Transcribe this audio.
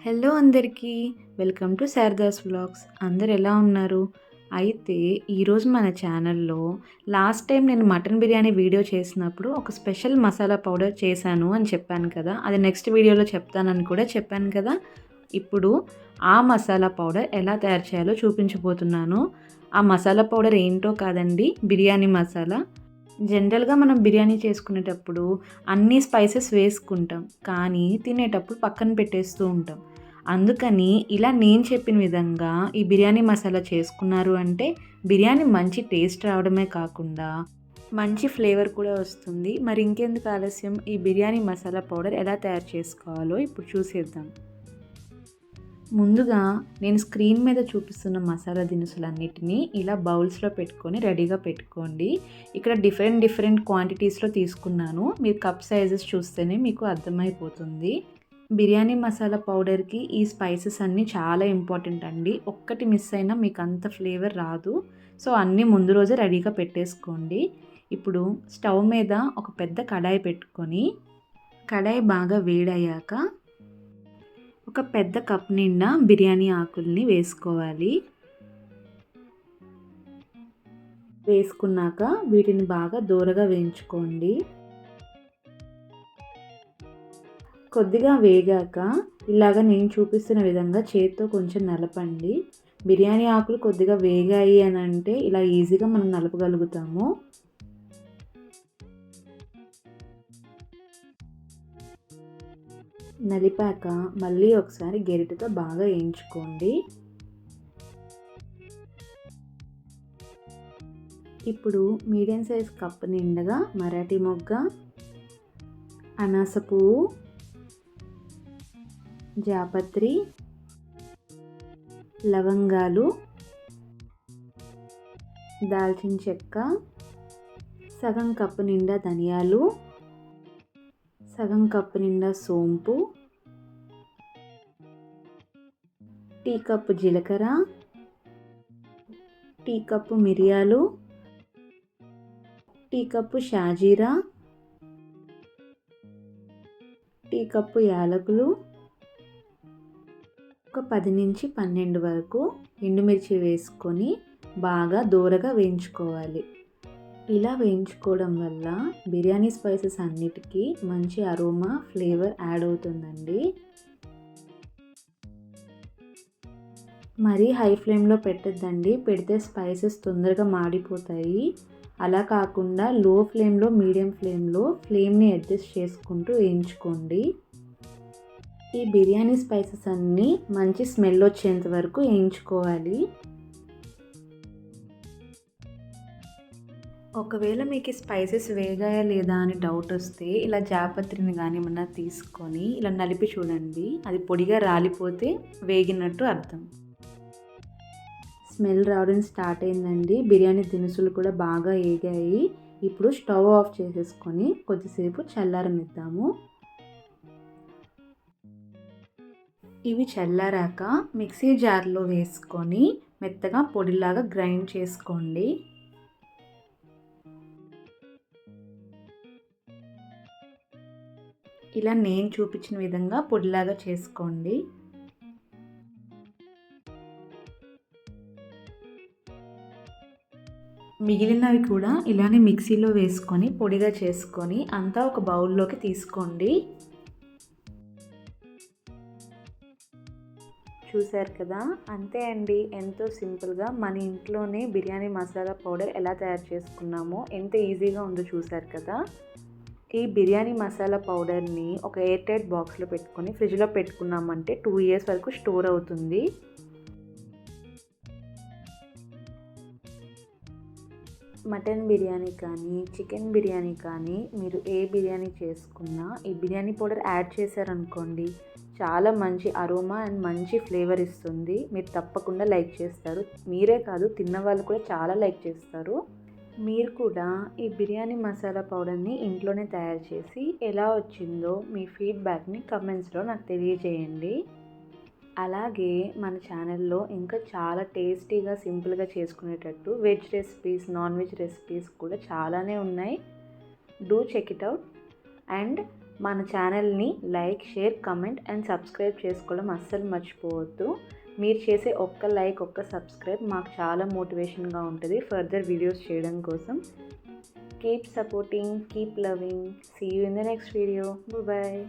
Hello అందరికీ welcome to Sharada's vlogs. అందరు ఎలా ఉన్నారు? అయితే ఈరోజు మన ఛానల్లో లాస్ట్ టైం నేను మటన్ బిర్యానీ వీడియో చేసినప్పుడు ఒక స్పెషల్ మసాలా పౌడర్ చేశాను అని చెప్పాను కదా, అది నెక్స్ట్ వీడియోలో చెప్తానని కూడా చెప్పాను కదా. ఇప్పుడు ఆ మసాలా పౌడర్ ఎలా తయారు చేయాలో చూపించబోతున్నాను. ఆ మసాలా పౌడర్ ఏంటో కాదండి, బిర్యానీ మసాలా. జనరల్గా మనం బిర్యానీ చేసుకునేటప్పుడు అన్ని స్పైసెస్ వేసుకుంటాం, కానీ తినేటప్పుడు పక్కన పెట్టేస్తూ ఉంటాం. అందుకని ఇలా నేను చెప్పిన విధంగా ఈ బిర్యానీ మసాలా చేసుకున్నారు అంటే బిర్యానీ మంచి టేస్ట్ రావడమే కాకుండా మంచి ఫ్లేవర్ కూడా వస్తుంది. మరి ఇంకెందుకు ఆలస్యం, ఈ బిర్యానీ మసాలా పౌడర్ ఎలా తయారు చేసుకోవాలో ఇప్పుడు చూసేద్దాం. ముందుగా నేను స్క్రీన్ మీద చూపిస్తున్న మసాలా దినుసులన్నిటినీ ఇలా బౌల్స్లో పెట్టుకొని రెడీగా పెట్టుకోండి. ఇక్కడ డిఫరెంట్ క్వాంటిటీస్లో తీసుకున్నాను. మీరు కప్ సైజెస్ చూస్తేనే మీకు అర్థమైపోతుంది. బిర్యానీ మసాలా పౌడర్కి ఈ స్పైసెస్ అన్నీ చాలా ఇంపార్టెంట్ అండి. ఒక్కటి మిస్ అయినా మీకు అంత ఫ్లేవర్ రాదు. సో అన్నీ ముందు రోజే రెడీగా పెట్టేసుకోండి. ఇప్పుడు స్టవ్ మీద ఒక పెద్ద కడాయి పెట్టుకొని, కడాయి బాగా వేడయ్యాక ఒక పెద్ద కప్ నిండా బిర్యానీ ఆకుల్ని వేసుకోవాలి. వేసుకున్నాక వీటిని బాగా దూరగా వేయించుకోండి. కొద్దిగా వేగాక ఇలాగ నేను చూపిస్తున్న విధంగా చేత్తో కొంచెం నలపండి. బిర్యానీ ఆకులు కొద్దిగా వేగాయి అని అంటే ఇలా ఈజీగా మనం నలపగలుగుతాము. నలిపాక మళ్ళీ ఒకసారి గరిటెతో బాగా వేయించుకోండి. ఇప్పుడు మీడియం సైజ్ కప్ నిండగా మరాఠీ మొగ్గ, అనాస పువ్వు, జాపత్రి, లవంగాలు, దాల్చిన చెక్క, సగం కప్పు నిండా ధనియాలు, సగం కప్పు నిండా సోంపు, టీ కప్పు జీలకర్ర, టీ కప్పు మిరియాలు, టీ కప్పు షాజీరా, టీ కప్పు యాలకులు, ఒక 10 నుంచి 12 వరకు ఎండుమిర్చి వేసుకొని బాగా దూరగా వేయించుకోవాలి. ఇలా వేయించుకోవడం వల్ల బిర్యానీ స్పైసెస్ అన్నిటికీ మంచి అరోమా ఫ్లేవర్ యాడ్ అవుతుందండి. మరీ హై ఫ్లేమ్లో పెట్టద్దండి, పెడితే స్పైసెస్ తొందరగా మాడిపోతాయి. అలా కాకుండా లో ఫ్లేమ్లో, మీడియం ఫ్లేమ్లో ఫ్లేమ్ని అడ్జస్ట్ చేసుకుంటూ వేయించుకోండి. ఈ బిర్యానీ స్పైసెస్ అన్నీ మంచి స్మెల్ వచ్చేంత వరకు వేయించుకోవాలి. ఒకవేళ మీకు స్పైసెస్ వేగాయా లేదా అని డౌట్ వస్తే ఇలా జాపత్రిని కానీ ఏమన్నా తీసుకొని ఇలా నలిపి చూడండి. అది పొడిగా రాలిపోతే వేగినట్టు అర్థం. స్మెల్ రావడం స్టార్ట్ అయిందండి. బిర్యానీ దినుసులు కూడా బాగా వేగాయి. ఇప్పుడు స్టవ్ ఆఫ్ చేసేసుకొని కొద్దిసేపు చల్లారనిద్దాము. ఇవి చల్లారాక మిక్సీ జార్లో వేసుకొని మెత్తగా పొడిలాగా గ్రైండ్ చేసుకోండి. ఇలా నేను చూపించిన విధంగా పొడిలాగా చేసుకోండి. మిగిలినవి కూడా ఇలానే మిక్సీలో వేసుకొని పొడిగా చేసుకొని అంతా ఒక బౌల్లోకి తీసుకోండి. చూశారు కదా, అంతే అండి. ఎంతో సింపుల్గా మన ఇంట్లోనే బిర్యానీ మసాలా పౌడర్ ఎలా తయారు చేసుకున్నామో ఎంత ఈజీగా ఉందో చూశారు కదా. ఈ బిర్యానీ మసాలా పౌడర్ని ఒక ఎయిర్ టైట్ బాక్స్లో పెట్టుకొని ఫ్రిడ్జ్లో పెట్టుకున్నామంటే 2 years వరకు స్టోర్ అవుతుంది. మటన్ బిర్యానీ కానీ, చికెన్ బిర్యానీ కానీ, మీరు ఏ బిర్యానీ చేసుకున్నా ఈ బిర్యానీ పౌడర్ యాడ్ చేశారనుకోండి, చాలా మంచి అరోమా అండ్ మంచి ఫ్లేవర్ ఇస్తుంది. మీరు తప్పకుండా లైక్ చేస్తారు. మీరే కాదు, తిన్నవాళ్ళు కూడా చాలా లైక్ చేస్తారు. మీరు కూడా ఈ బిర్యానీ మసాలా పౌడర్ని ఇంట్లోనే తయారు చేసి ఎలా వచ్చిందో మీ ఫీడ్బ్యాక్ని కమెంట్స్లో నాకు తెలియజేయండి. అలాగే మన ఛానల్లో ఇంకా చాలా టేస్టీగా, సింపుల్గా చేసుకునేటట్టు veg recipes, non veg recipes కూడా చాలానే ఉన్నాయి. Do check it out. And మన ఛానల్ని like, share, comment and subscribe చేసుకోవడం అస్సలు మర్చిపోవద్దు. మీరు చేసే ఒక్క లైక్, ఒక్క సబ్స్క్రైబ్ మాకు చాలా మోటివేషన్గా ఉంటుంది ఫర్దర్ వీడియోస్ చేయడం కోసం. Keep supporting, keep loving. See you in the next video. Bye bye.